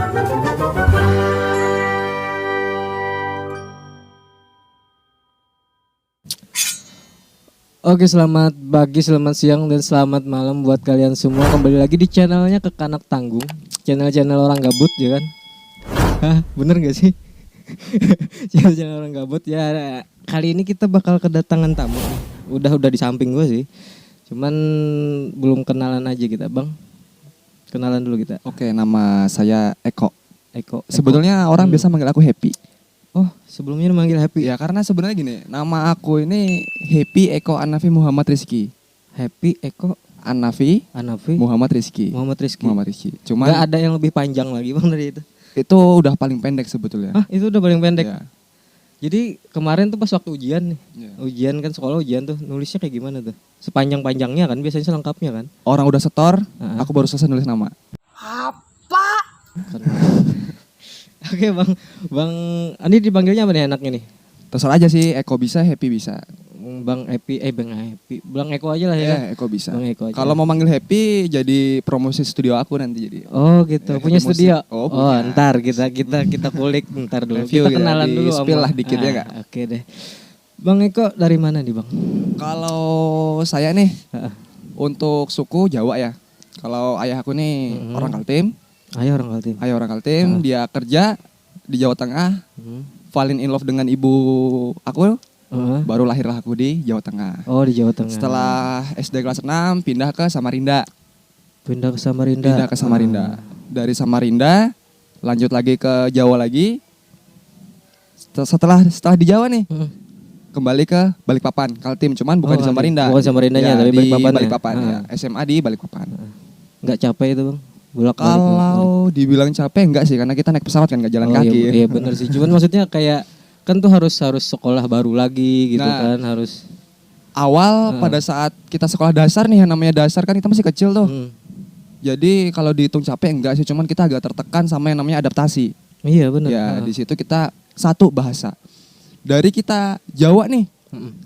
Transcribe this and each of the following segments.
Oke, selamat pagi, selamat siang, dan selamat malam buat kalian semua. Kembali lagi di channelnya Kekanak Tanggung, channel orang gabut, ya kan? Hah, bener gak sih? Channel orang gabut ya. Kali ini kita bakal kedatangan tamu. Udah di samping gue sih. Cuman belum kenalan aja kita, Bang. Kenalan dulu kita. Oke, nama saya Eko. Eko. Sebetulnya orang biasa manggil aku Happy. Oh, sebelumnya manggil Happy. Ya karena sebenarnya gini, nama aku ini Happy Eko Anafi Muhammad Rizky. Happy Eko Anafi Muhammad Rizky. Muhammad Rizky. Cuman gak ada yang lebih panjang lagi, Bang, dari itu. Itu udah paling pendek sebetulnya. Ah, itu udah paling pendek. Ya. Jadi kemarin tuh pas waktu ujian nih. Ya. Ujian kan, sekolah ujian tuh nulisnya kayak gimana tuh? Sepanjang-panjangnya kan, biasanya selengkapnya kan. Orang udah setor, aku baru selesai nulis nama. Oke, Bang, ini dipanggilnya apa nih anaknya nih? Terserah aja sih, Eko bisa, Happy bisa. Bang Eko aja lah ya. Eko bisa. Bang Eko aja. Kalau mau manggil Happy, jadi promosi studio aku nanti jadi. Oh gitu, punya studio. Oh, punya. Ntar kita kulik ntar dulu. Review kita kenalan ya, dulu. Spill lah dikit ya kak. Oke deh. Bang Eko dari mana nih, Bang? Kalau saya nih, untuk suku Jawa ya. Kalau ayah aku nih orang Kaltim. Ayah orang Kaltim. Dia kerja di Jawa Tengah. Falling in love dengan ibu aku. Baru lahirlah aku di Jawa Tengah. Oh, di Jawa Tengah. Setelah SD kelas 6 pindah ke Samarinda. Dari Samarinda lanjut lagi ke Jawa lagi. Setelah di Jawa nih. Kembali ke Balikpapan, Kaltim, cuman bukan di Samarinda. Bukan Samarindanya, tapi Balikpapan ya. SMA di Balikpapan. Enggak capek itu, Bang? Kalau dibilang capek enggak sih, karena kita naik pesawat kan, enggak jalan kaki. Iya benar sih. Cuman maksudnya kayak kan tuh harus sekolah baru lagi gitu kan, harus. Awal pada saat kita sekolah dasar nih, yang namanya dasar kan kita masih kecil tuh. Jadi kalau dihitung capek enggak sih, cuman kita agak tertekan sama yang namanya adaptasi. Iya benar. Ya di situ kita satu bahasa. Dari kita Jawa nih.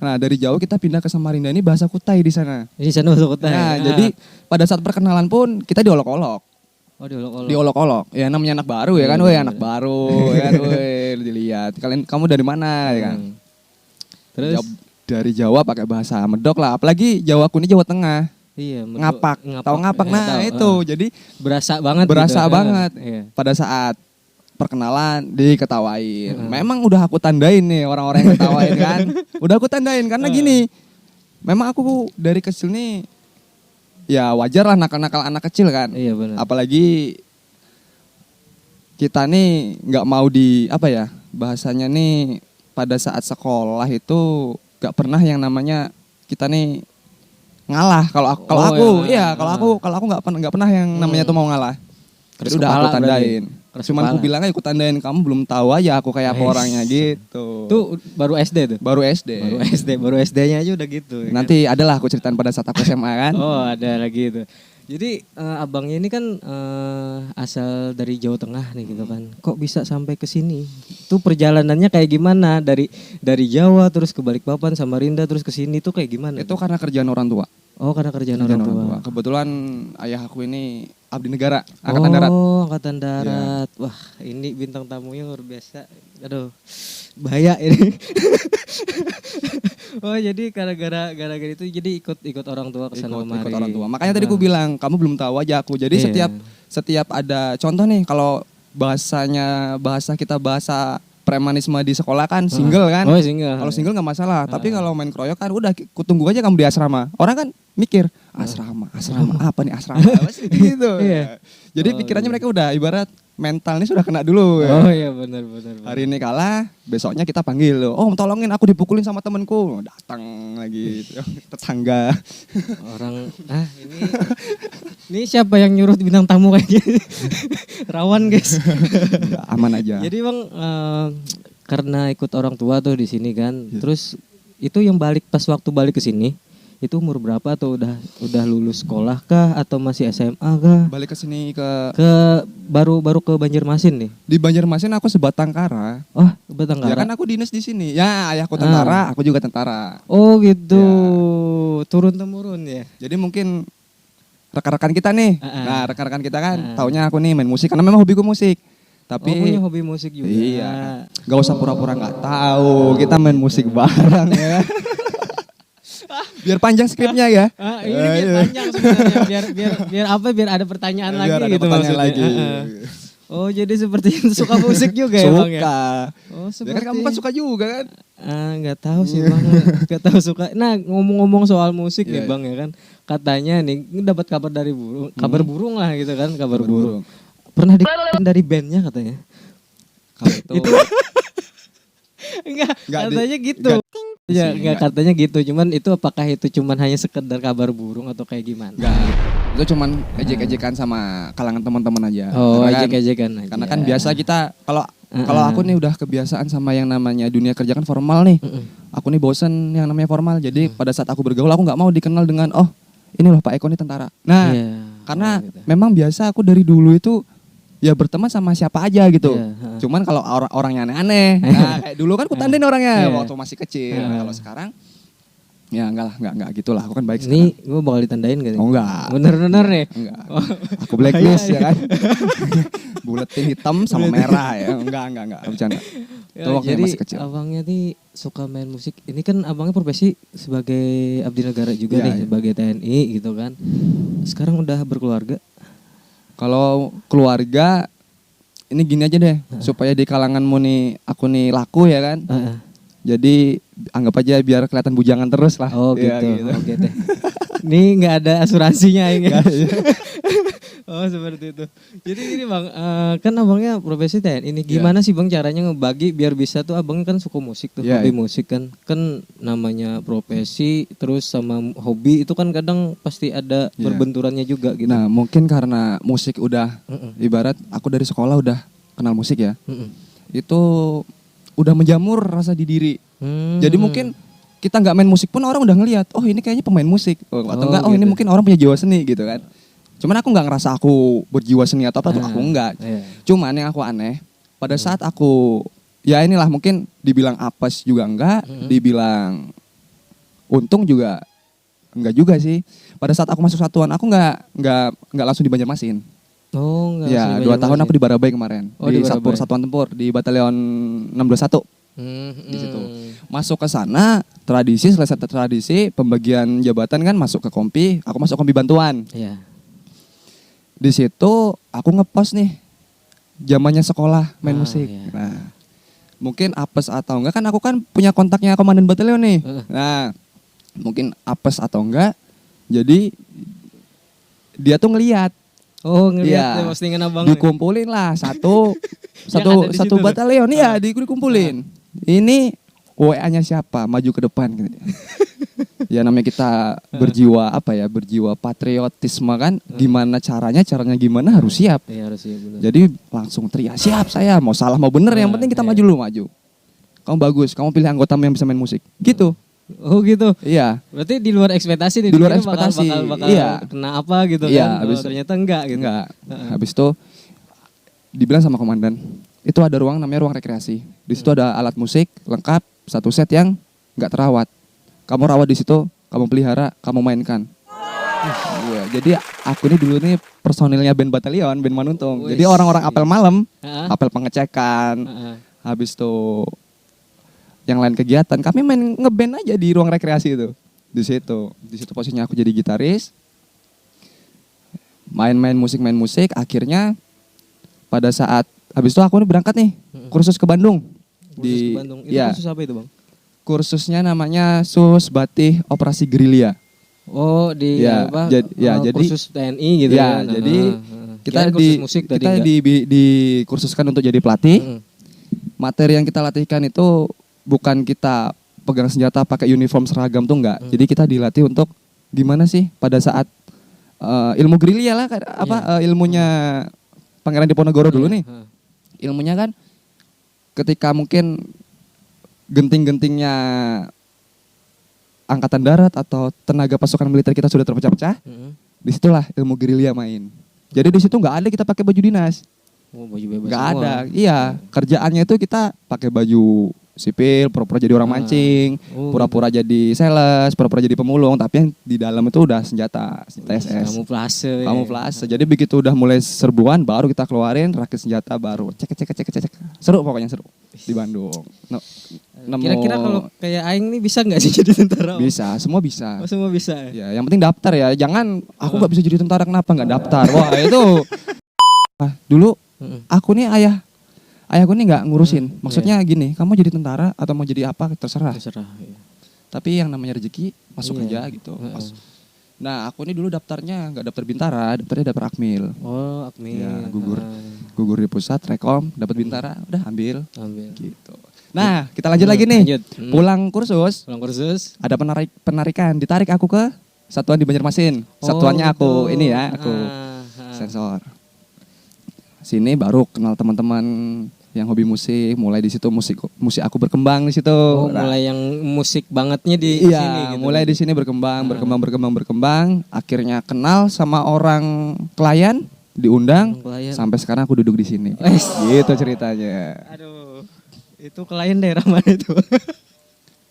Nah dari Jawa kita pindah ke Samarinda, ini bahasa Kutai di sana. Di sana bahasa Kutai. Nah jadi pada saat perkenalan pun kita diolok-olok. Oh, diolok-olok. Ya namanya anak baru ya kan, anak baru ya kan, dilihat. Kamu dari mana ya kan? Terus dari Jawa pakai bahasa Medok lah, apalagi Jawa aku ini Jawa Tengah. Iya, ngapak. Tahu ngapak? Nah, itu. Jadi berasa banget Iya. Pada saat perkenalan diketawain. Memang udah aku tandain nih orang-orang yang ketawain kan. Udah aku tandain karena gini. Memang aku dari kecil nih ya wajar lah nakal-nakal anak kecil kan. Iya benar. Apalagi kita nih nggak mau bahasanya nih pada saat sekolah itu nggak pernah yang namanya kita nih ngalah. Kalau aku nggak pernah yang namanya tuh mau ngalah. Jadi udah aku tandain. Cuman aku bilang aku tandain, kamu belum tahu aja aku kayak apa orangnya gitu. Tuh baru SD tuh? Baru SD-nya aja udah gitu. Nanti adalah aku ceritain pada saat aku SMA kan. Oh ada lagi itu. Jadi abangnya ini kan asal dari Jawa Tengah nih gitu kan. Kok bisa sampai ke sini? Tuh perjalanannya kayak gimana? Dari Jawa terus ke Balikpapan, Samarinda terus ke sini tuh kayak gimana? Itu karena kerjaan orang tua. Oh karena kerjaan orang tua. Kebetulan ayah aku ini abdi negara, angkatan darat. Oh angkatan darat. Ya. Wah ini bintang tamunya luar biasa. Aduh bahaya ini. Oh jadi gara-gara itu jadi ikut orang tua kesana kemari. Ikut orang tua. Makanya tadi aku bilang kamu belum tahu aja aku. Jadi setiap ada contoh nih, kalau bahasa kita premanisme di sekolah kan single kan. Oh single. Kalau single nggak masalah. Tapi kalau main keroyok kan udah kutunggu aja kamu di asrama. Orang kan mikir asrama apa nih asrama gitu. Iya. Jadi pikirannya mereka udah ibarat mental ini sudah kena dulu. Oh iya benar. Hari ini kalah, besoknya kita panggil lo. Oh tolongin aku dipukulin sama temanku. Datang lagi tetangga. Orang ini siapa yang nyuruh bintang tamu kayak gini? Rawan guys. Aman aja. Jadi Bang karena ikut orang tua tuh di sini kan. Terus itu yang pas waktu balik ke sini itu umur berapa, atau udah lulus sekolah kah atau masih SMA kah? Balik ke sini ke baru ke Banjarmasin nih. Di Banjarmasin aku sebatang kara. Oh, sebatang kara. Ya kan aku dinas di sini. Ya, ayahku tentara, aku juga tentara. Oh, gitu. Ya. Turun temurun ya. Jadi mungkin rekan-rekan kita nih. Nah, rekan-rekan kita kan taunya aku nih main musik karena memang hobiku musik. Tapi punya hobi musik juga. iya. Gak usah pura-pura nggak tahu. Kita main musik bareng ya. Biar panjang skripnya ya. Ini biar panjang sebenarnya, biar apa? Biar ada pertanyaan lagi Biar ada gitu pertanyaan maksudnya. lagi. Oh, jadi seperti itu, suka musik juga ya, Bang ya? Suka. Oh, Ya seperti. kan kamu kan suka juga kan? Nggak tahu sih, Bang. Nggak tahu suka. Nah, ngomong-ngomong soal musik nih, Iya. Bang ya kan. Katanya nih dapat kabar dari burung, kabar burung lah gitu kan, kabar burung. Pernah dari bandnya katanya. Kalau itu Enggak, Nggak katanya gitu. nggak Ya, sih, enggak katanya gitu. Cuman itu apakah itu cuman hanya sekedar kabar burung atau kayak gimana? enggak. Itu cuman ejek-ejekan sama kalangan teman-teman aja. Oh, Karena kan- ejek-ejekan aja. Karena kan biasa kita kalau aku nih udah kebiasaan sama yang namanya dunia kerja kan formal nih. Aku nih bosen yang namanya formal. Jadi pada saat aku bergaul aku nggak mau dikenal dengan ini loh Pak Eko nih tentara. Nah, Iya. karena Oh, gitu. memang biasa aku dari dulu itu ya berteman sama siapa aja gitu. Iya, ha. Cuman kalau orangnya aneh-aneh, nah kayak dulu kan aku tandain orangnya Iya. waktu masih kecil. Nah, kalau sekarang ya enggak gitulah. Aku kan baik Ini sekarang. gue bakal ditandain gak? Oh enggak. Bener-bener nih. Enggak. Aku blacklist Bahaya, ya kan. Buletin hitam sama merah ya. Enggak. Bercanda. Ya, Itu waktu jadi masih kecil. abangnya nih suka main musik. Ini kan abangnya profesi sebagai abdi negara juga Iya, nih, iya. sebagai TNI gitu kan. Sekarang udah berkeluarga. Kalau keluarga ini gini aja deh, supaya di kalanganmu nih aku nih laku ya kan. Heeh. Jadi anggap aja biar kelihatan bujangan terus lah. Oh Ya, gitu. Oke deh. Ini nggak ada asuransinya ini. Oh seperti itu. Jadi gini Bang, kan abangnya profesi TNI ini. Gimana sih Bang caranya ngebagi biar bisa tuh abang kan suka musik tuh, Iya, hobi iya. musik kan. Kan namanya profesi terus sama hobi itu kan kadang pasti ada Iya. berbenturannya juga gitu. Nah mungkin karena musik udah Mm-mm. ibarat aku dari sekolah udah kenal musik ya. Mm-mm. Itu udah menjamur rasa di diri. Hmm. Jadi mungkin kita nggak main musik pun orang udah ngelihat, oh ini kayaknya pemain musik, atau Oh, enggak, ini gitu. mungkin orang punya jiwa seni gitu kan. Cuman aku nggak ngerasa aku berjiwa seni atau apa, tuh aku enggak. Iya. Cuman yang aku aneh, pada saat aku, ya inilah mungkin dibilang apes juga enggak, dibilang untung juga enggak juga sih. Pada saat aku masuk satuan, aku nggak langsung di Banjarmasin. Oh enggak. Ya, 2 tahun aku di Barabai kemarin, Oh, di di Satpur Barabai. Satuan Tempur, di Batalion 621. Di situ. Masuk ke sana, selesai tradisi, pembagian jabatan kan masuk ke kompi, aku masuk kompi bantuan. Iya. Di situ aku ngepost nih, zamannya sekolah main musik. Iya. Nah, mungkin apes atau enggak kan aku kan punya kontaknya komandan batalion nih. Nah, mungkin apes atau enggak, jadi dia tuh ngelihat. Oh ngeliat Iya. ya postingan abang. Dikumpulin lah satu ada di situ tuh. batalion, iya dikumpulin. Ini WA-nya siapa? Maju ke depan gitu. Ya namanya kita berjiwa patriotisme kan. Gimana caranya gimana harus siap. Iya harus ya benar. Jadi langsung teriak, siap saya, mau salah mau bener yang penting kita Iya. maju dulu maju. Kamu bagus, kamu pilih anggota yang bisa main musik. Gitu. Oh gitu. Iya. Berarti di luar ekspektasi nih. Di luar dikira ekspektasi, bakal iya. kena apa gitu Iya, kan. habis- Ternyata enggak gitu. Enggak. Habis itu dibilang sama komandan, itu ada ruang namanya ruang rekreasi. Di situ ada alat musik lengkap, satu set yang nggak terawat. Kamu rawat di situ, kamu pelihara, kamu mainkan. Iya, jadi aku ini dulu nih personilnya band batalion, band Manuntung. Jadi Wih. orang-orang apel malam, Heeh. apel pengecekan, Heeh. habis itu yang lain kegiatan, kami main ngeband aja di ruang rekreasi itu. Di situ posisinya aku jadi gitaris. Main musik, akhirnya pada saat habis itu aku nih berangkat nih kursus ke Bandung. Kursus ke Bandung. Itu ya, kursus apa itu bang? kursusnya namanya Sus Batih Operasi Gerilya. Oh di Ya, apa? jadi kursus TNI gitu ya, ya. jadi kita Kirain kursus musik tadi kita enggak? dikursuskan untuk jadi pelatih. Mm. Materi yang kita latihkan itu bukan kita pegang senjata pakai uniform seragam tuh enggak. Jadi kita dilatih untuk gimana sih pada saat ilmu gerilya lah ilmunya Pangeran Diponegoro dulu nih. Heeh. Ilmunya kan ketika mungkin genting-gentingnya angkatan darat atau tenaga pasukan militer kita sudah terpecah-pecah, Heeh. disitulah ilmu gerilya main. Jadi di situ nggak ada kita pakai baju dinas, Oh baju bebas nggak semua. ada. Iya, kerjaannya itu kita pakai baju sipil, pura-pura jadi orang mancing, Oh, pura-pura jadi sales, pura-pura jadi pemulung, tapi yang di dalam itu udah senjata SS. kamuflase. Kamuflase. Jadi begitu udah mulai serbuan baru kita keluarin rakit senjata baru. Cek cek cek cek cek. Seru pokoknya seru di Bandung. Kira-kira kalau kayak aing nih bisa nggak sih jadi tentara? bisa, semua bisa. Oh, semua bisa. Ya, yang penting daftar ya. Jangan aku nggak bisa jadi tentara kenapa nggak daftar. Wah, itu dulu aku nih ayahku nih nggak ngurusin. Maksudnya gini, kamu jadi tentara atau mau jadi apa terserah. Terserah. Iya. Tapi yang namanya rezeki masuk Iya. aja gitu. Nah, aku nih dulu daftarnya nggak daftar Bintara, daftarnya daftar Akmil. Oh, Akmil. Ya, gugur di pusat, Rekom, dapat Bintara, udah ambil. Ambil. Gitu. Nah, kita lanjut lagi nih. Lanjut. Pulang kursus, Pulang kursus. ada penarikan, ditarik aku ke satuan di Banjarmasin. Satuannya aku gitu. ini ya, aku sensor. Sini baru kenal teman-teman yang hobi musik, mulai di situ musik aku berkembang di situ. Oh, Nah, mulai yang musik bangetnya di iya, sini gitu. mulai di sini berkembang, akhirnya kenal sama orang klien, diundang, Klien. sampai sekarang aku duduk di sini. Wes. Gitu ceritanya. Aduh. Itu klien daerah mana itu?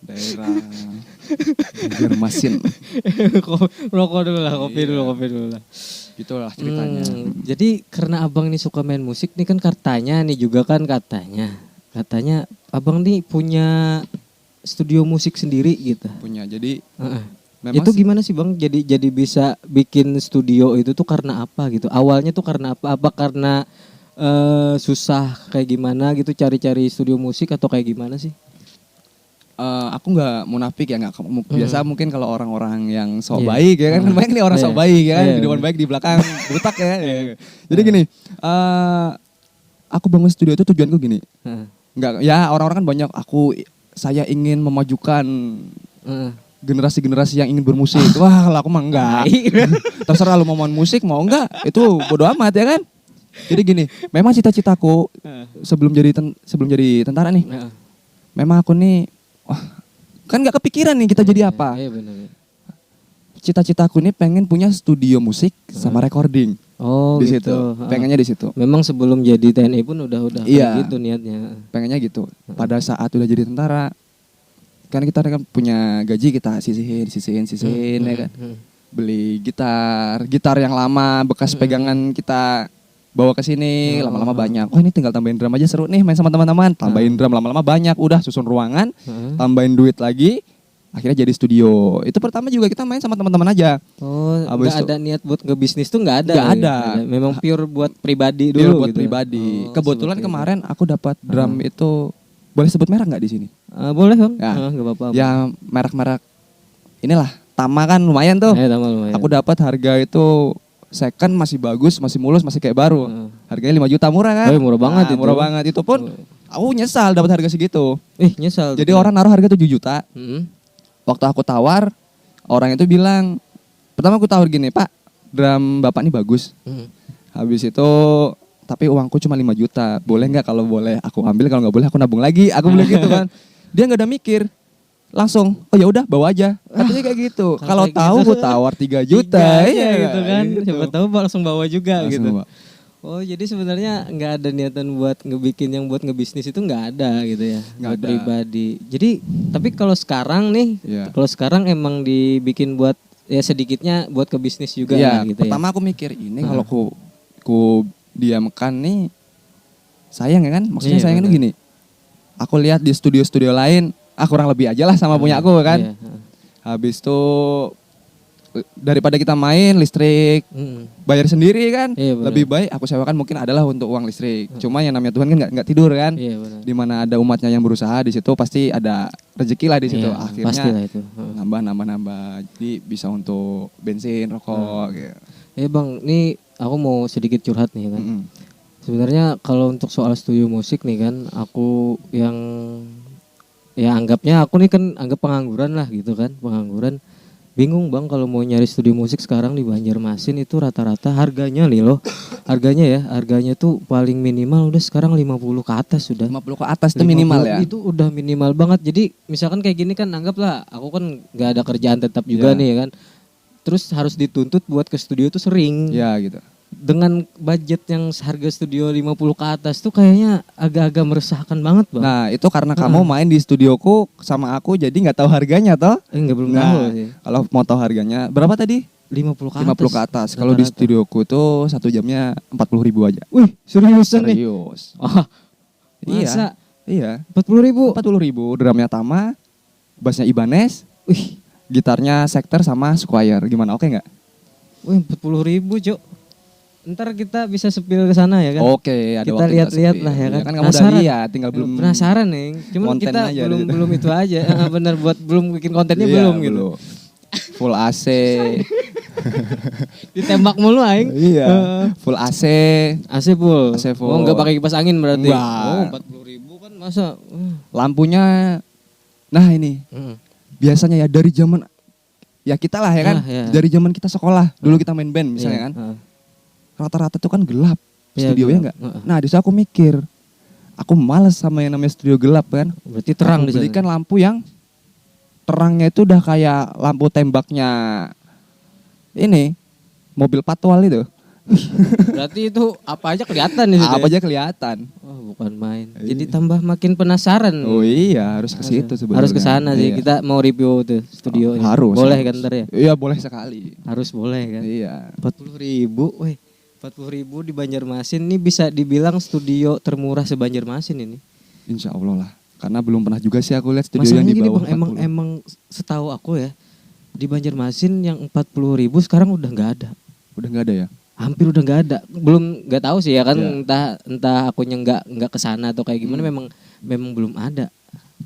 Daerah Banjarmasin. Rokok dulu lah, kopi Iya. dulu lah. Gitulah ceritanya. Jadi karena abang ini suka main musik nih kan katanya nih juga kan katanya abang nih punya studio musik sendiri gitu. Punya. Jadi Heeh. memang Itu gimana sih bang? Jadi bisa bikin studio itu tuh karena apa gitu? Awalnya tuh karena apa? Apa karena susah kayak gimana gitu cari-cari studio musik atau kayak gimana sih? aku nggak munafik ya, nggak biasa mungkin kalau orang-orang yang sok Iya. baik ya kan, banyak nih orang Iya. sok baik ya kan, Iya. di depan baik di belakang butak ya. Jadi gini, aku bangun studio itu tujuanku gini, Heeh. nggak ya orang-orang kan banyak, saya ingin memajukan Heeh. generasi-generasi yang ingin bermusik. Wah, kalau aku mah enggak. Terserah lu mau main musik mau enggak, itu bodo amat ya kan. Jadi gini, memang cita-citaku sebelum jadi tentara nih, Heeh. memang aku nih, wah, kan nggak kepikiran nih kita jadi apa. Iya benar. Cita-citaku nih pengen punya studio musik sama recording Oh di gitu. situ. Pengennya di situ. Memang sebelum jadi TNI pun udah Iya. kayak gitu niatnya. Pengennya gitu. Pada saat udah jadi tentara, kan kita kan punya gaji, kita sisihin ya kan. Beli gitar yang lama bekas pegangan kita bawa ke sini, lama-lama banyak. Wah, ini tinggal tambahin drum aja seru nih main sama teman-teman. Tambahin drum lama-lama banyak, udah susun ruangan, tambahin duit lagi, akhirnya jadi studio. Itu pertama juga kita main sama teman-teman aja. Oh, Abis nggak itu- ada niat buat ngebisnis tuh nggak ada. Nggak ada. Memang pure buat pribadi Dulu dulu buat gitu. pribadi. Oh, Kebetulan seperti itu. kemarin aku dapat drum itu, boleh sebut merek nggak di sini? Boleh bang? Ya. Nggak apa-apa. Ya merek-merek inilah, Tama kan lumayan tuh. Lumayan. Aku dapat harga itu second masih bagus, masih mulus, masih kayak baru. Harganya 5 juta, murah kan? Oh, murah banget itu. Murah banget. Itu pun aku nyesal dapat harga segitu. Nyesal. Jadi orang naruh harga 7 juta. Mm-mm. Waktu aku tawar, orang itu bilang, pertama aku tawar gini, "Pak, drum Bapak ini bagus." Mm. Habis itu, tapi uangku cuma 5 juta. Boleh nggak? Kalau boleh aku ambil, kalau nggak boleh aku nabung lagi. Aku bilang gitu kan. Dia nggak ada mikir. Langsung, oh ya udah bawa aja. Katanya kayak gitu. Kalau kayak tahu gitu. aku tawar 3 juta. Iya gitu kan. Gitu. Siapa tahu langsung bawa juga Langsung gitu. bawa. Oh jadi sebenarnya nggak ada niatan buat ngebikin yang buat ngebisnis itu nggak ada gitu ya. Nggak Buat ada. pribadi. Jadi tapi kalau sekarang nih, Iya. kalau sekarang emang dibikin buat ya sedikitnya buat ke bisnis juga Iya, lah gitu pertama aku mikir ini kalau ku diamkan nih sayang ya kan? Maksudnya Iya, sayang itu benar. gini. Aku lihat di studio-studio lain, kurang lebih aja lah sama punya aku ya. kan. Habis itu daripada kita main listrik bayar sendiri kan, Iya, benar. lebih baik aku sewakan mungkin adalah untuk uang listrik. Cuma yang namanya Tuhan kan nggak tidur kan. Iya benar. Di mana ada umatnya yang berusaha, di situ pasti ada rezeki lah di situ. Iya, Akhirnya pastilah itu. nambah. Jadi bisa untuk bensin, rokok gitu. Bang, nih aku mau sedikit curhat nih kan. Mm-mm. Sebenarnya kalau untuk soal studio musik nih kan, aku yang ya anggapnya aku nih kan anggap pengangguran lah gitu kan, pengangguran. Bingung bang kalau mau nyari studio musik sekarang di Banjarmasin itu rata-rata harganya nih loh. Harganya tuh paling minimal udah sekarang 50 ke atas sudah. 50 ke atas itu minimal 50 ya. Itu udah minimal banget. Jadi misalkan kayak gini kan anggaplah aku kan nggak ada kerjaan tetap juga Iya. nih ya kan. Terus harus dituntut buat ke studio tuh sering. Ya gitu. dengan budget yang harga studio 50 ke atas tuh kayaknya agak-agak meresahkan banget bang. Nah itu karena kamu main di studioku sama aku jadi nggak tahu harganya toh. Enggak belum Nah tahu sih. kalau mau tahu harganya berapa tadi? 50 ke 50 ke atas. Kalau di Rata-rata. studioku tuh 1 jamnya 40.000 aja. Wih seriusan nih. Serius. Oh, Iya. masa Iya. 40.000? 40.000. Drumnya Tama, bassnya Ibanez, Wih, gitarnya Sector sama Squire. Gimana? Oke nggak? wih 40.000 Cok. Ntar kita bisa sepil ke sana ya kan? Oke, ada Kita waktu lihat-lihat sepi. lah ya kan. Kan kamu udah lihat, tinggal belum penasaran nih. Cuman konten kita aja belum di situ. belum itu aja. Bener buat belum bikin kontennya Iya, belum gitu. belum. Full AC. Ditembak mulu aing. Iya. Heeh. Full AC. AC full. AC full. Oh enggak pakai kipas angin berarti. Enggak. Oh 40.000 kan masa. Lampunya nah ini Heeh. biasanya ya dari zaman ya kita lah ya kan. Ah, iya. Dari zaman kita sekolah, dulu kita main band misalnya Iya, kan. heeh. Rata-rata tuh kan gelap. Iya, Studionya gelap. enggak. Heeh. Nah, di situ aku mikir aku males sama yang namanya studio gelap kan. Berarti terang Aku di sana. belikan lampu yang terangnya itu udah kayak lampu tembaknya ini mobil patwal itu. Berarti itu apa aja kelihatan di situ. Apa ya? aja kelihatan. Oh, bukan main. Jadi tambah makin penasaran. Oh iya, harus ke situ sebenarnya. Harus ke sana sih. Iya. Kita mau review tuh studio. Harus. Boleh harus. kan ntar ya? Iya, boleh sekali. Harus boleh kan? Iya. 40.000, weh. 40.000 di Banjarmasin ini bisa dibilang studio termurah se-Banjarmasin ini. Insya Allah lah. Karena belum pernah juga sih aku lihat studio yang Masalahnya di gini bawah bang, 40. emang setahu aku ya di Banjarmasin yang 40.000 sekarang udah nggak ada. Udah nggak ada ya? Hampir udah nggak ada. Belum nggak tahu sih ya kan Iya. entah akunya nggak kesana atau kayak gimana. Memang belum ada.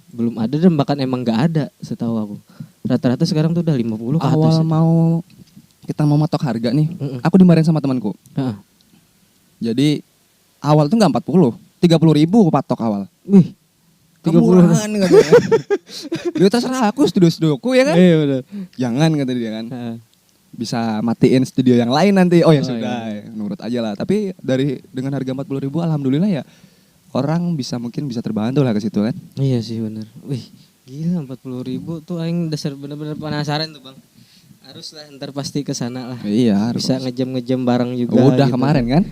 Belum ada dan bahkan emang nggak ada setahu aku. Rata-rata sekarang tuh udah 50 ke atas. Awal ya. mau kita mau matok harga nih, Mm-mm. aku dimarahin sama temanku. Heeh. Jadi awal tuh nggak 40, 30.000 aku patok awal. Wih, 30. Kemurahan katanya. Dia terserah aku studioku ya kan. Iya benar. Jangan kata dia kan. Heeh. Bisa matiin studio yang lain nanti. Oh ya Oh, sudah, nurut aja lah. Tapi dengan harga 40.000 alhamdulillah ya orang mungkin bisa terbantu lah ke situ kan. Iya sih benar. Wih, gila 40.000 tuh aing dasar bener-bener penasaran tuh bang. Harus lah ntar pasti ke sana lah. Iya, harus. Bisa ngejam-ngejam bareng juga. Udah gitu. kemarin kan?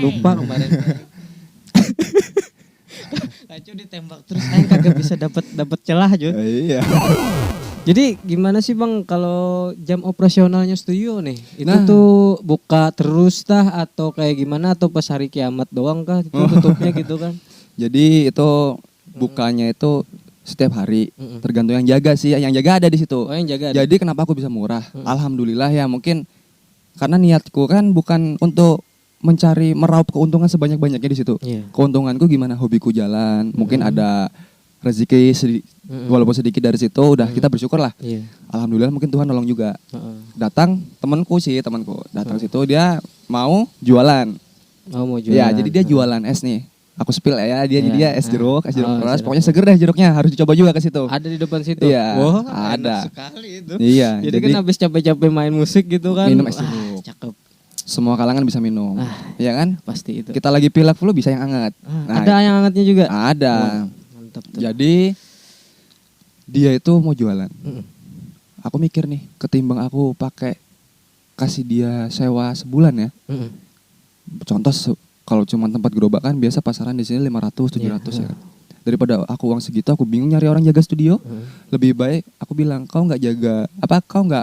Lupa kemarin. Kacu ditembak terus aing kagak bisa dapat celah Jun. Iya. Jadi gimana sih bang kalau jam operasionalnya studio nih? Itu Nah. tuh buka terus tah atau kayak gimana atau pas hari kiamat doang kah itu tutupnya gitu kan? Jadi itu bukanya itu setiap hari, Mm-mm. tergantung yang jaga sih, yang jaga ada di situ. Oh yang jaga. Ada? Jadi kenapa aku bisa murah? Alhamdulillah ya mungkin karena niatku kan bukan untuk mencari meraup keuntungan sebanyak-banyaknya di situ. Iya. Keuntunganku gimana? Hobiku jalan, mungkin ada rezeki walaupun sedikit dari situ udah kita bersyukur lah. Iya. Alhamdulillah mungkin Tuhan nolong juga. Heeh. Datang temanku datang situ dia mau jualan. Oh mau jualan. Ya, jadi dia jualan es nih. Aku spill ya, Iya. dia es jeruk Oh, keras. jeruk. Pokoknya seger deh jeruknya, harus dicoba juga ke situ. Ada di depan situ. Iya, Wah, ada. enak sekali itu. Iya, Jadi kan habis capek-capek main musik gitu kan. Minum es Wah, jeruk. cakep. Semua kalangan bisa minum. Iya kan? Pasti itu. Kita lagi pilek flu bisa yang hangat. Nah, Ada yang hangatnya juga. ada. Mantap tuh. Jadi dia itu mau jualan. Mm-mm. Aku mikir nih, ketimbang aku pakai kasih dia sewa sebulan ya. Mm-mm. Contoh kalau cuma tempat gerobak kan biasa pasaran di sini 500 700 Iya, ya kan. Daripada aku uang segitu aku bingung nyari orang jaga studio. Lebih baik aku bilang kau nggak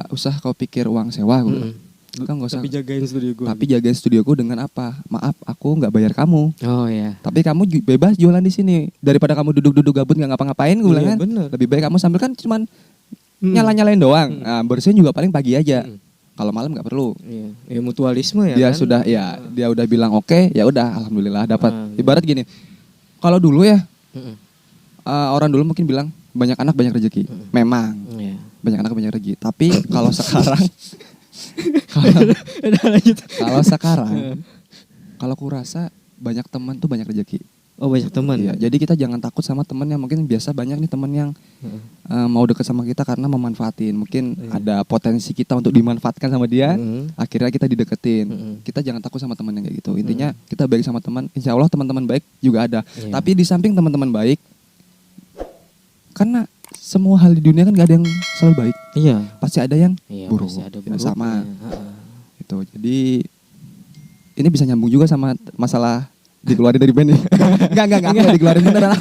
usah kau pikir uang sewa aku bilang. Kau nggak usah. Tapi jagain studio gue. Tapi jagain studioku dengan apa? Maaf, aku nggak bayar kamu. Oh ya. Tapi kamu bebas jualan di sini. Daripada kamu duduk-duduk gabut nggak ngapa-ngapain, gue bilang Iya, kan. bener. Lebih baik kamu sambil kan cuman nyala-nyalain doang. Nah, bersihin juga paling pagi aja. Kalau malam nggak perlu. Iya. Ya mutualisme ya Dia kan. sudah dia udah bilang oke, ya udah alhamdulillah dapat. Iya. Ibarat gini. Kalau dulu ya Mm-mm. orang dulu mungkin bilang banyak anak banyak rezeki. Memang Iya. banyak anak banyak rezeki. Tapi kalau sekarang kalau sekarang kalau aku rasa banyak teman tuh banyak rezeki. Oh banyak teman. Iya, jadi kita jangan takut sama teman yang mungkin biasa banyak nih teman yang mau deket sama kita karena memanfaatin. Mungkin ada potensi kita untuk dimanfaatkan sama dia, akhirnya kita dideketin. Kita jangan takut sama teman yang kayak gitu. Intinya kita baik sama teman, insya Allah teman-teman baik juga ada. Iya. Tapi di samping teman-teman baik, karena semua hal di dunia kan gak ada yang selalu baik. Iya. Pasti ada yang Iya, buruk. pasti ada Ya, buruknya. sama. Heeh. Itu. Jadi ini bisa nyambung juga sama masalah dikeluarin dari band nih. Enggak, aku enggak dikeluarin beneran.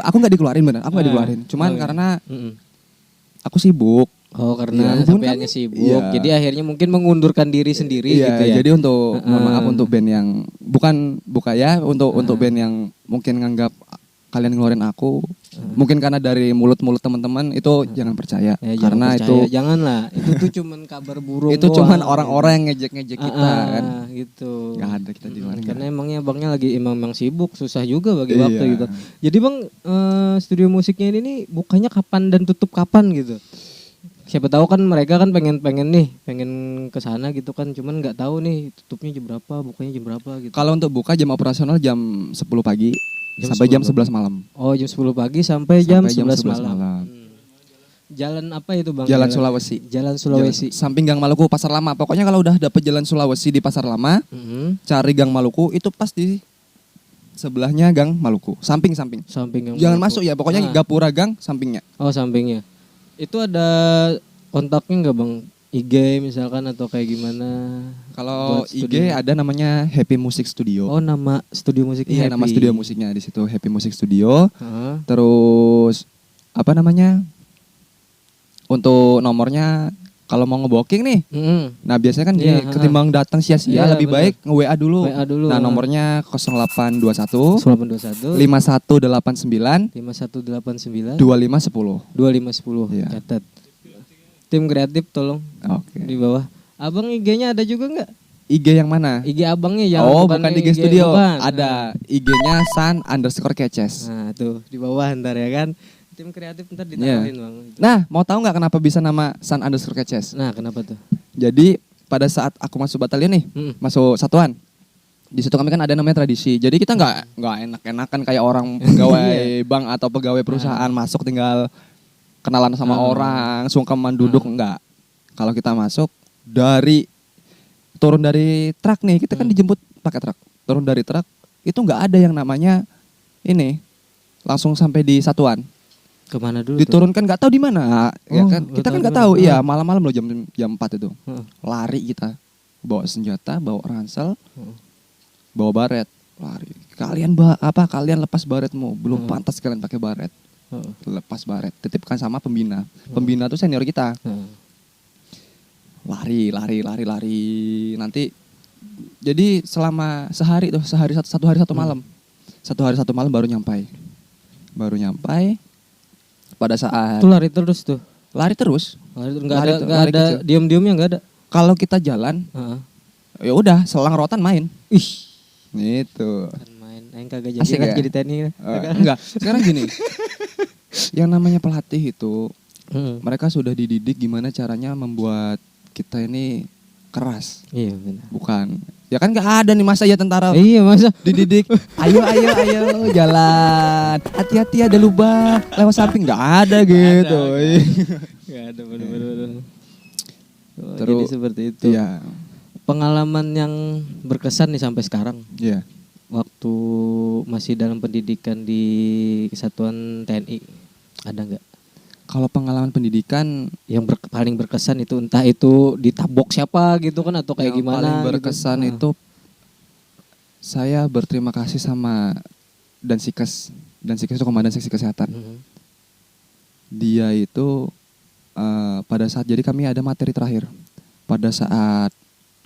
Aku enggak dikeluarin beneran. Aku enggak dikeluarin. Cuman karena aku sibuk. Oh, karena Iya, sampeannya sibuk. iya. Jadi akhirnya mungkin mengundurkan diri sendiri Iya, gitu ya. jadi untuk mohon maaf untuk band yang bukan ya untuk band yang mungkin nganggap kalian ngeluarin aku, mungkin karena dari mulut-mulut teman-teman itu jangan percaya. Ya, Karena jangan itu percaya. Janganlah. Itu tuh cuman kabar burung. itu doang, cuman orang-orang yang ngejek-ngejek gitu. kita kan. Gitu. Nggak ada kita di luar. Karena emangnya abangnya lagi emang sibuk, susah juga bagi waktu Iya. gitu. Jadi bang, studio musiknya ini nih bukanya kapan dan tutup kapan gitu? Siapa tahu kan mereka kan pengen ke sana gitu kan, cuman nggak tahu nih tutupnya jam berapa, bukanya jam berapa gitu. Kalau untuk buka jam operasional jam 10 pagi Jam sampai 10 jam 11 malam. Oh, jam 10 pagi sampai jam Sampai 11 malam. Jalan apa itu bang? Jalan Sulawesi. Jalan Sulawesi. Samping Gang Maluku Pasar Lama. Pokoknya kalau udah dapet Jalan Sulawesi di Pasar Lama, cari Gang Maluku itu pas di sebelahnya Gang Maluku. Samping. Samping yang Jangan Maluku. masuk ya, pokoknya Gapura Gang sampingnya. Oh, sampingnya. Itu ada kontaknya nggak bang? IG misalkan atau kayak gimana? Kalau Buat IG studio. ada namanya Happy Music Studio. Oh, nama studio musiknya. Iya, nama studio musiknya di situ Happy Music Studio. Heeh. Terus apa namanya? Untuk nomornya kalau mau ngebooking nih. Nah, biasanya kan Iya, ketimbang datang sia-sia Iya, lebih bener. baik nge-WA dulu. WA dulu. Nah, nomornya 0821 0821 5189 5189 2510. 2510. Iya. Catat. Tim kreatif tolong Oke. di bawah. Abang IG-nya ada juga nggak? IG yang mana? IG abangnya yang Oh, bukan IG studio. bukan. Ada IG-nya Sun_Catches. Nah, tuh di bawah ntar ya kan. Tim kreatif ntar ditaruhin bang. Nah, mau tahu nggak kenapa bisa nama Sun_Catches? Nah, kenapa tuh? Jadi pada saat aku masuk batalion nih, masuk satuan, di situ kami kan ada namanya tradisi. Jadi kita nggak enak-enakan kayak orang pegawai bank atau pegawai perusahaan masuk tinggal kenalan sama orang, sungkeman duduk enggak. Kalau kita masuk turun dari truk nih, kita kan dijemput pakai truk. Turun dari truk itu nggak ada yang namanya ini langsung sampai di satuan. Kemana dulu? Diturunkan nggak tahu di mana, ya kan? nggak Kita kan tahu nggak di tahu. mana. Iya, malam-malam loh jam 4 itu. Heeh. Lari kita. Bawa senjata, bawa ransel, bawa baret, lari. Kalian kalian lepas baretmu, belum pantas kalian pakai baret. Lepas baret, titipkan sama pembina. Pembina tuh senior kita. Lari. Nanti jadi selama satu hari satu malam. Satu hari satu malam baru nyampai. Pada saat Itu lari terus tuh. lari terus. Nggak Lari ada kecil. diam-diamnya nggak ada. Kalau kita jalan, Heeh. ya udah selang rotan main. Ih, Gitu. kan main. Aing kagak jadi Asik kan ya? jadi TNI. Enggak. Sekarang gini. Yang namanya pelatih itu Heeh. mereka sudah dididik gimana caranya membuat kita ini keras. Iya benar. Bukan. Ya kan nggak ada nih masa ya tentara Iya masa. dididik. Ayo jalan. Hati-hati ada lubang. Lewat samping nggak ada gitu. Gak ada bener-bener. Oh, Terus- jadi seperti itu. Iya. Pengalaman yang berkesan nih sampai sekarang. Iya. Waktu masih dalam pendidikan di kesatuan TNI ada nggak? Kalau pengalaman pendidikan Yang paling berkesan itu entah itu ditabok siapa gitu kan atau kayak yang gimana? paling gitu. berkesan Ah. itu saya berterima kasih sama Dansikes itu komandan seksi kesehatan. Mhm. Dia itu pada saat jadi kami ada materi terakhir. Pada saat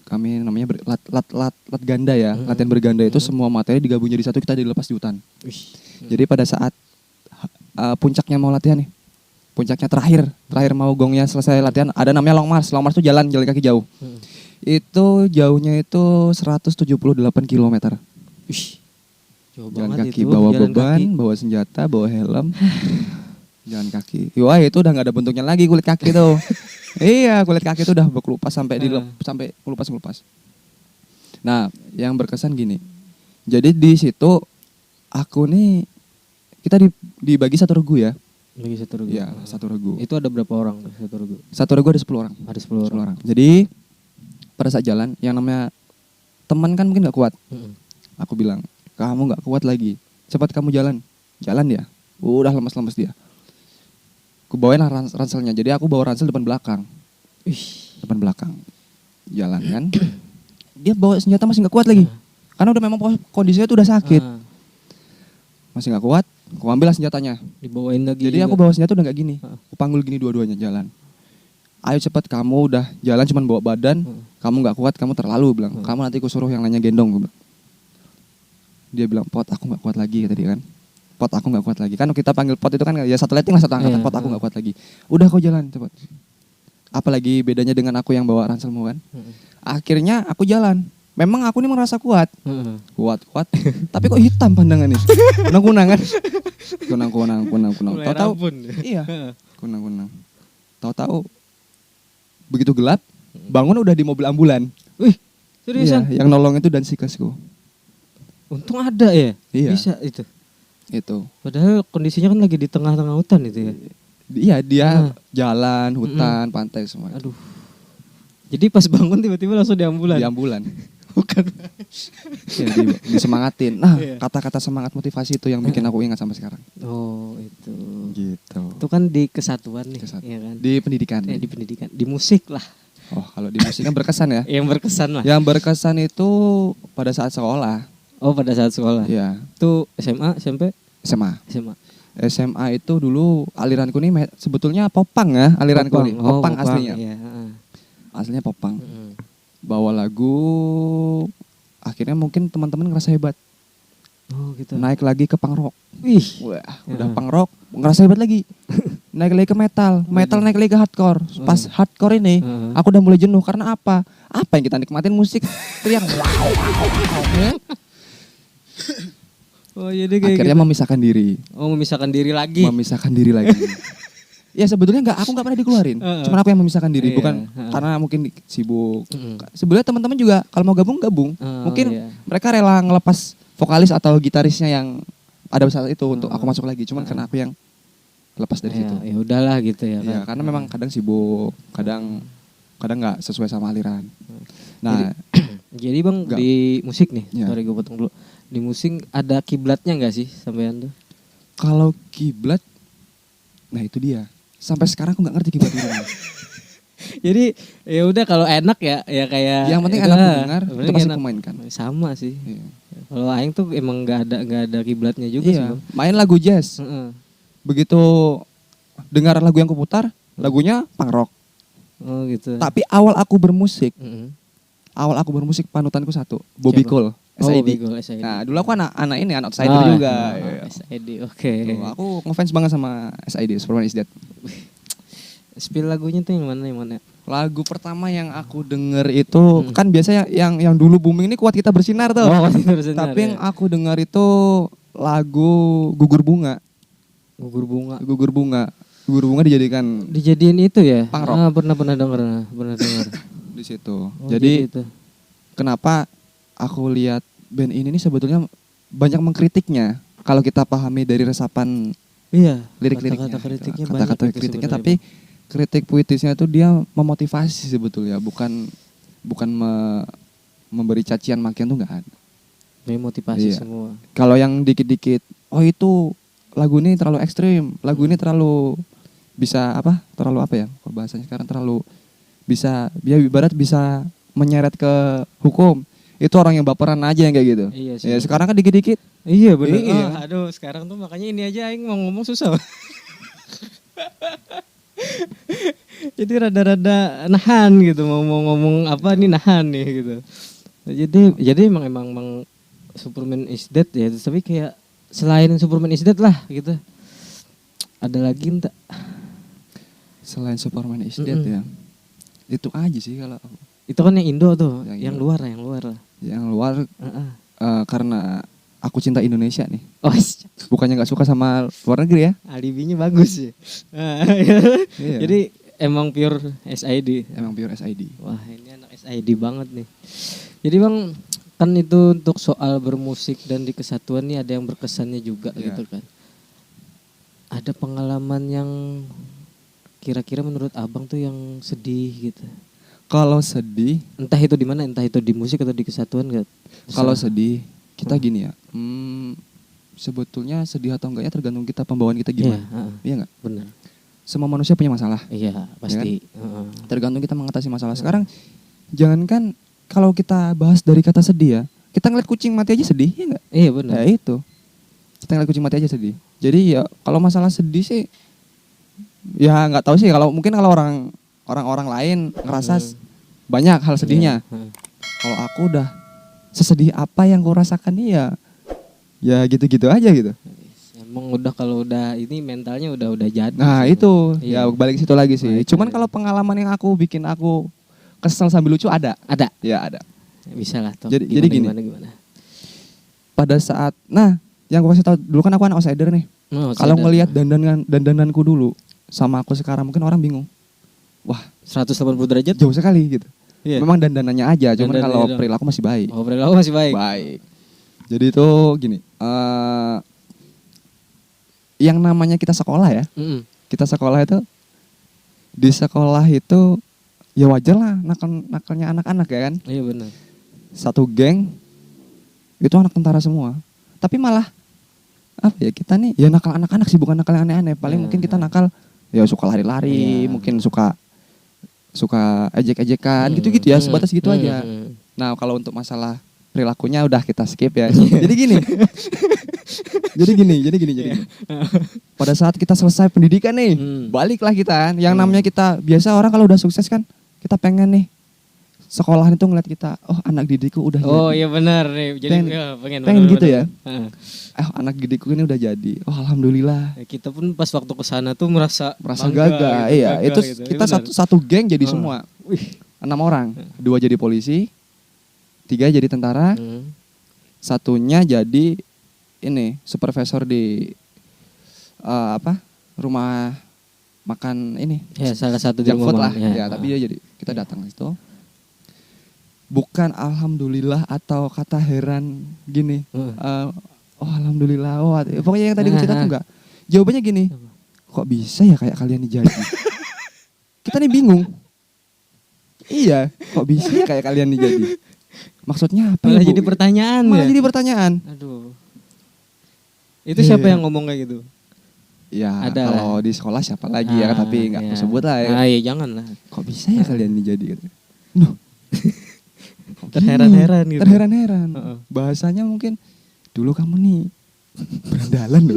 kami namanya lat ganda ya, latihan berganda itu semua materi digabung jadi satu, kita dilepas di hutan. Wih. Jadi pada saat puncaknya mau latihan nih, puncaknya terakhir mau gongnya selesai latihan, ada namanya long march. Long march itu jalan kaki jauh. Itu jauhnya itu 178 km. Wih. Jauh Jalan banget kaki, itu, bawa jalan beban, kaki. bawa senjata, bawa helm. Jalan kaki. Wah, itu udah nggak ada bentuknya lagi kulit kaki tuh. Iya, kulit kaki itu udah berkelupas sampai sampai kelupas. Nah, yang berkesan gini. Jadi di situ aku nih kita dibagi satu regu ya. Bagi satu regu. Iya, satu regu. Itu ada berapa orang satu regu? Satu regu ada 10 orang. Ada 10 10 orang. orang. Jadi pada saat jalan yang namanya teman kan mungkin nggak kuat. Mm-mm. Aku bilang, kamu nggak kuat lagi. Cepat kamu jalan. Jalan dia. Udah lemas-lemas dia. Aku bawain ranselnya. Jadi aku bawa ransel depan belakang. Ih. Depan belakang. Jalan kan. dia bawa senjata masih nggak kuat lagi. Karena udah memang kondisinya tuh udah sakit. Masih nggak kuat, aku ambil lah senjatanya. Dibawain lagi. Jadi aku bawa senjata udah nggak gini. Heeh. Aku panggil gini dua-duanya jalan. Ayo cepat, kamu udah jalan cuman bawa badan, kamu nggak kuat, kamu terlalu bilang. Kamu nanti aku suruh yang lainnya gendong. Gua bilang. Dia bilang, Pot aku nggak kuat lagi tadi kan. Pot aku nggak kuat lagi. Kan kita panggil Pot itu kan ya satu letting lah satu angkatan. Iya, Pot aku nggak kuat lagi. Udah kau jalan cepat. Apalagi bedanya dengan aku yang bawa ranselmu kan. Akhirnya aku jalan. Memang aku ini merasa kuat. Kuat. Tapi kok hitam pandangannya. Kunang-kunang kan. Kunang. Tahu-tahu. Iya. Kunang. Tahu-tahu begitu gelap, bangun udah di mobil ambulan. Wih, seriusan? Iya, yang nolong itu dan sikasku. Untung ada ya. Iya. Bisa itu. Itu. Padahal kondisinya kan lagi di tengah-tengah hutan itu ya. Iya, dia jalan, hutan, pantai semua. Aduh. Jadi pas bangun tiba-tiba langsung di ambulan. Di ambulan. Bukan. Ya, disemangatin. Nah, Iya. kata-kata semangat motivasi itu yang bikin aku ingat sampai sekarang. Oh, itu. Gitu. Itu kan di kesatuan nih, Kesatuan. ya kan? Di pendidikan. Di pendidikan, di musik lah. Oh, kalau di musik kan berkesan ya. Yang berkesan lah. Yang berkesan itu pada saat sekolah. Oh, pada saat sekolah. Iya, Itu SMA, SMP, SMA. SMA. SMA itu dulu aliranku nih sebetulnya popang ya, aliranku nih. Popang aslinya. Iya, Aslinya popang. Bawa lagu, akhirnya mungkin teman-teman ngerasa hebat. Oh, gitu. Naik lagi ke punk rock. Wih. Wah, udah punk rock, ngerasa hebat lagi. Naik lagi ke metal, naik lagi ke hardcore. Pas hardcore ini, aku udah mulai jenuh karena apa? Apa yang kita nikmatin musik teriak. Oh, jadi kayak Akhirnya gitu. memisahkan diri. Oh, memisahkan diri lagi. Memisahkan diri lagi. Ya sebetulnya aku nggak pernah dikeluarin. Cuman aku yang memisahkan diri, Iya, bukan karena mungkin sibuk. Sebenarnya teman-teman juga kalau mau gabung. Mungkin iya. mereka rela ngelepas vokalis atau gitarisnya yang ada saat itu untuk aku masuk lagi. Cuman karena aku yang lepas dari situ. Ya udahlah gitu ya Ya, kan. karena memang kadang sibuk, kadang nggak sesuai sama aliran. Nah, Jadi Bang Nggak. di musik nih, Iya. sorry gue potong dulu. Di musik ada kiblatnya nggak sih sampean tuh? kalau kiblat, nah itu dia. Sampai sekarang aku nggak ngerti kiblat itu. Jadi ya udah kalau enak ya kayak Yang penting itu enak lah. mendengar, Yang itu penting pasti enak. kumainkan. Sama sih. Iya. Kalau aing tuh emang nggak ada kiblatnya juga sih Iya, Bang. main lagu jazz. Heeh. Begitu dengar lagu yang kuputar, lagunya punk rock. Oh gitu. Tapi awal aku bermusik panutanku satu, Bobby Siapa? Cole, Oh, SID. Bobby Cole, SID. Nah, dulu aku anak outsider juga. Iya. SID, oke. Tuh, aku ngefans banget sama SID, Superman is Dead. Spill lagunya tuh yang mana? Lagu pertama yang aku denger itu kan biasanya yang dulu booming ini Kuat Kita Bersinar tuh. Oh, Kuat Kita Bersinar, Tapi yang ya. aku dengar itu lagu Gugur Bunga. Gugur Bunga. Gugur Bunga dijadikan Dijadiin itu ya? Punk rock. Pernah dengar. di situ. Oh, Jadi itu. kenapa aku lihat band ini nih sebetulnya banyak mengkritiknya kalau kita pahami dari resapan Iya. lirik-liriknya. Kata-kata kritiknya Kata-kata banyak itu kritiknya sebenarnya, tapi kritik puitisnya itu dia memotivasi sebetulnya, bukan memberi cacian makian tuh nggak ada. Bang. Motivasi Iya. semua. Kalau yang dikit-dikit, oh itu lagu ini terlalu ekstrim, lagu ini terlalu terlalu apa ya? Kalau bahasanya sekarang terlalu bisa, dia ibarat bisa menyeret ke hukum. Itu orang yang baperan aja yang kayak gitu. Iya sih. Ya sekarang kan dikit-dikit. Iya benar. Iya. Aduh, sekarang tuh makanya ini aja aing mau ngomong susah. Jadi rada-rada nahan gitu mau ngomong apa nih nahan nih gitu. Jadi emang Superman is Dead ya, tapi kayak selain Superman is Dead lah gitu. Ada lagi enggak? Selain Superman is Dead ya. Itu aja sih kalau aku. Itu kan yang Indo tuh, Yang yang Indo. luar lah. Yang luar Heeh. karena aku cinta Indonesia nih. Oh, Bukannya nggak suka sama luar negeri ya. alibinya bagus ya. Iya. Jadi emang pure SID. Emang pure SID. Wah, ini anak SID banget nih. Jadi Bang, kan itu untuk soal bermusik dan di kesatuan nih ada yang berkesannya juga Iya. gitu kan. Ada pengalaman yang kira-kira menurut Abang tuh yang sedih gitu. Kalau sedih, Entah itu di mana, entah itu di musik atau di kesatuan gak? kalau sedih kita gini ya. Sebetulnya sedih atau enggaknya tergantung kita, pembawaan kita Iya, gimana. Iya enggak? benar. Semua manusia punya masalah. Iya, pasti. Tergantung kita mengatasi masalah. Sekarang jangankan kalau kita bahas dari kata sedih ya, kita ngeliat kucing mati aja sedih, ya nggak? Iya benar. Ya itu. Kita ngeliat kucing mati aja sedih. Jadi ya kalau masalah sedih sih, ya nggak tahu sih. Kalau mungkin kalau orang lain ngerasa banyak hal sedihnya. Iya. Kalau aku udah sesedih apa yang ku rasakan nih ya gitu-gitu aja gitu. Emang udah kalau udah ini mentalnya udah jadi. Nah sih. itu Iya. ya balik situ lagi sih. Balik Cuman lagi. kalau pengalaman yang aku bikin aku kesel sambil lucu ada. Ada. Ya ada. Bisa lah toh. Jadi gini. Gimana. Pada saat, nah yang aku kasih tahu dulu kan aku anak outsider nih. Oh, Kalau sadar. ngelihat dandananku dulu sama aku sekarang mungkin orang bingung. Wah 180 derajat. jauh sekali gitu. Iya. Memang dandanannya aja, cuman Dandanannya kalau doang. perilaku masih baik. Oh perilaku masih baik. Baik. Jadi itu gini, yang namanya kita sekolah ya. Mm-mm. Kita sekolah itu, di sekolah itu ya wajar lah nakalnya anak-anak ya kan. Iya benar. Satu geng itu anak tentara semua. Tapi malah apa ya, kita nih ya nakal anak-anak sih, bukan nakal yang aneh-aneh. Paling mungkin kita nakal ya suka lari-lari, mungkin suka ejek-ejekan gitu-gitu ya, sebatas gitu aja. Nah, kalau untuk masalah perilakunya udah kita skip ya. Jadi gini. Jadi gini. Pada saat kita selesai pendidikan nih, baliklah kita kan. Yang namanya kita biasa orang kalau udah sukses kan, kita pengen nih sekolahan itu ngeliat kita, oh anak didikku udah Oh jadi. iya benar nih. Jadi Pengen benar, gitu ya. Heeh. Anak didikku ini udah jadi. Oh alhamdulillah. Ya, kita pun pas waktu ke sana tuh merasa Gagah, gitu, iya. bangga Itu gitu. kita Iya, benar. satu geng jadi semua. Wih. 6 orang, 2 jadi polisi, 3 jadi tentara, satunya jadi ini supervisor di rumah makan ini. Ya salah satu di Junk rumah food lah. makan. Ya, tapi dia jadi kita datang ke situ. Bukan alhamdulillah atau kata heran gini. Oh alhamdulillah. Oh, pokoknya yang tadi gue cerita tuh enggak. Jawabannya gini. Kok bisa ya kayak kalian nih jadi? Kita nih bingung. Iya, kok bisa ya kayak kalian nih jadi? Maksudnya apa Malah ya, Bu? jadi pertanyaan Malah ya. jadi pertanyaan. Aduh. Itu siapa yang ngomong kayak gitu? Ya Ada kalau di sekolah siapa lagi ya, tapi nggak aku sebut lah ya. Ah iya jangan lah. Kok bisa ya kalian nih jadi? Gitu. Nuh. Kok gini? Terheran-heran gitu. Terheran-heran. Bahasanya mungkin dulu kamu nih berandalan loh.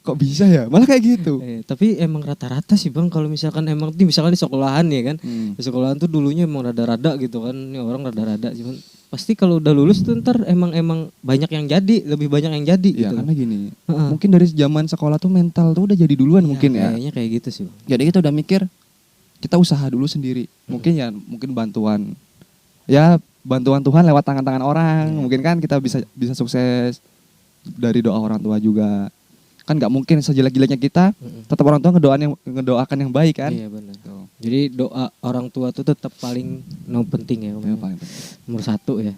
Kok bisa ya? Malah kayak gitu. Tapi emang rata-rata sih Bang kalau misalkan emang misalkan di sekolahan ya kan. Di sekolahan tuh dulunya emang rada-rada gitu kan. Ini orang rada-rada cuman pasti kalau udah lulus tuh ntar emang banyak yang jadi, lebih banyak yang jadi Ya gitu. karena gini, mungkin dari zaman sekolah tuh mental tuh udah jadi duluan mungkin ya. Kayaknya kayak gitu sih Bang. Jadi kita udah mikir kita usaha dulu sendiri. Mungkin bantuan. Ya bantuan Tuhan lewat tangan-tangan orang. Mungkin kan kita bisa sukses dari doa orang tua juga. Kan nggak mungkin sejelek-jeleknya kita tetap orang tua ngedoakan yang baik kan. Iya benar. Jadi doa orang tua tuh tetap paling penting ya. Paling penting. Nomor 1 ya.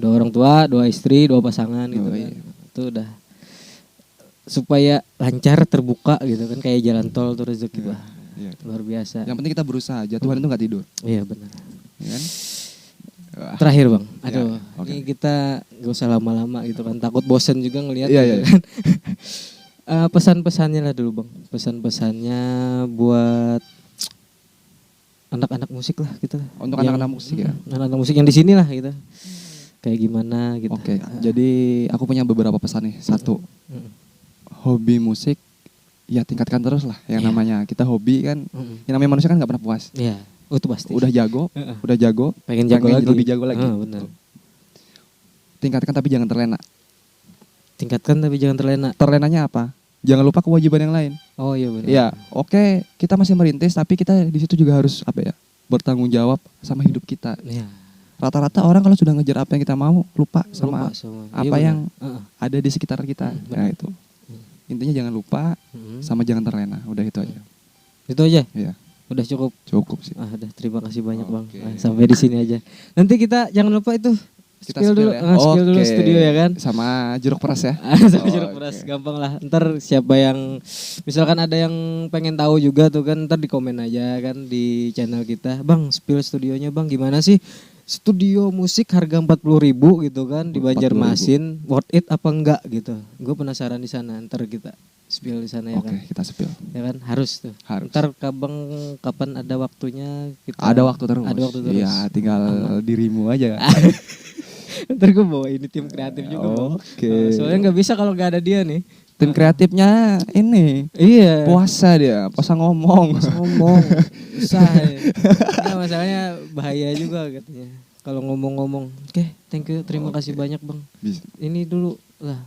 Doa orang tua, doa istri, doa pasangan gitu kan. Iya. Itu udah supaya lancar terbuka gitu kan kayak jalan tol tuh rezeki Wah, Iya. luar biasa. Yang penting kita berusaha aja. Tuhan itu nggak tidur. Iya benar. Ya kan? Wah. Terakhir Bang, Ya, aduh, oke. ini kita gak usah lama-lama gitu kan, takut bosen juga ngelihat Iya, gitu iya. kan. Pesan-pesannya lah dulu Bang, pesan-pesannya buat anak-anak musik lah gitu lah. Untuk anak-anak musik ya. Anak-anak musik yang di sini lah gitu. Kayak gimana gitu. Oke, jadi aku punya beberapa pesan nih. 1, hobi musik ya tingkatkan terus lah. Yang namanya kita hobi kan, yang namanya manusia kan nggak pernah puas. Iya, itu pasti. Udah jago, pengen jago lagi. lebih jago lagi. Benar. Tingkatkan tapi jangan terlena. Tingkatkan tapi jangan terlena. Terlenanya apa? Jangan lupa kewajiban yang lain. Oh iya benar. Ya, oke, kita masih merintis tapi kita di situ juga harus bertanggung jawab sama hidup kita. Iya. Rata-rata orang kalau sudah ngejar apa yang kita mau, lupa sama apa Iya, yang ada di sekitar kita. Nah itu. Intinya jangan lupa sama jangan terlena. Udah itu aja. Itu aja. Iya. Udah cukup. Cukup sih. Udah terima kasih banyak Bang. Oke. Sampai di sini aja. Nanti kita jangan lupa itu Kita spill dulu, ya. spill dulu Oke. studio ya kan. Sama jeruk peras ya. Sama jeruk peras, gampang lah. Ntar siapa yang misalkan ada yang pengen tahu juga tuh kan, ntar di komen aja kan di channel kita. Bang, spill studionya Bang, gimana sih studio musik harga 40.000 gitu kan di 40.000. Banjarmasin, worth it apa enggak gitu. Gue penasaran di sana, ntar kita spill di sana ya Oke, kan. kita spill. Ya kan, harus tuh. Harus. Ntar kapan ada waktunya kita Ada waktu terus. Ada waktu terus. Iya, tinggal dirimu aja. Ntar gue bawa ini tim kreatif juga Bang. Oke. Soalnya nggak bisa kalau nggak ada dia nih. Tim kreatifnya ini Iya. puasa dia, puasa ngomong. Ngomong susah ya. Nah, masalahnya bahaya juga katanya kalau ngomong-ngomong. Oke, thank you, terima kasih banyak Bang. Ini dulu lah,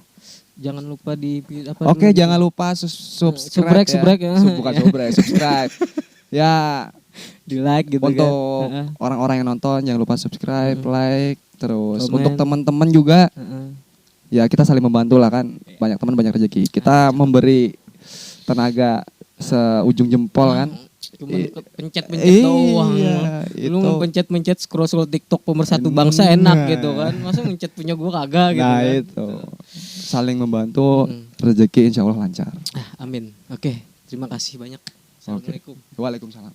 jangan lupa di apa Oke, dulu? jangan lupa subscribe Subrek ya. Bukan subrek, subscribe. Ya, Di like gitu untuk kan. Heeh. orang-orang yang nonton jangan lupa subscribe, like, terus Komen. untuk teman-teman juga Heeh. ya kita saling membantu lah kan. Banyak teman banyak rezeki. Kita memberi tenaga seujung jempol kan. Cuman pencet-pencet doang. itu. Lu pencet-pencet scroll TikTok pemersatu bangsa enak gitu kan. Masa mencet punya gua kagak gitu Nah kan. itu saling membantu, rezeki insya Allah lancar. Amin. Oke, terima kasih banyak. Assalamualaikum. Waalaikumsalam.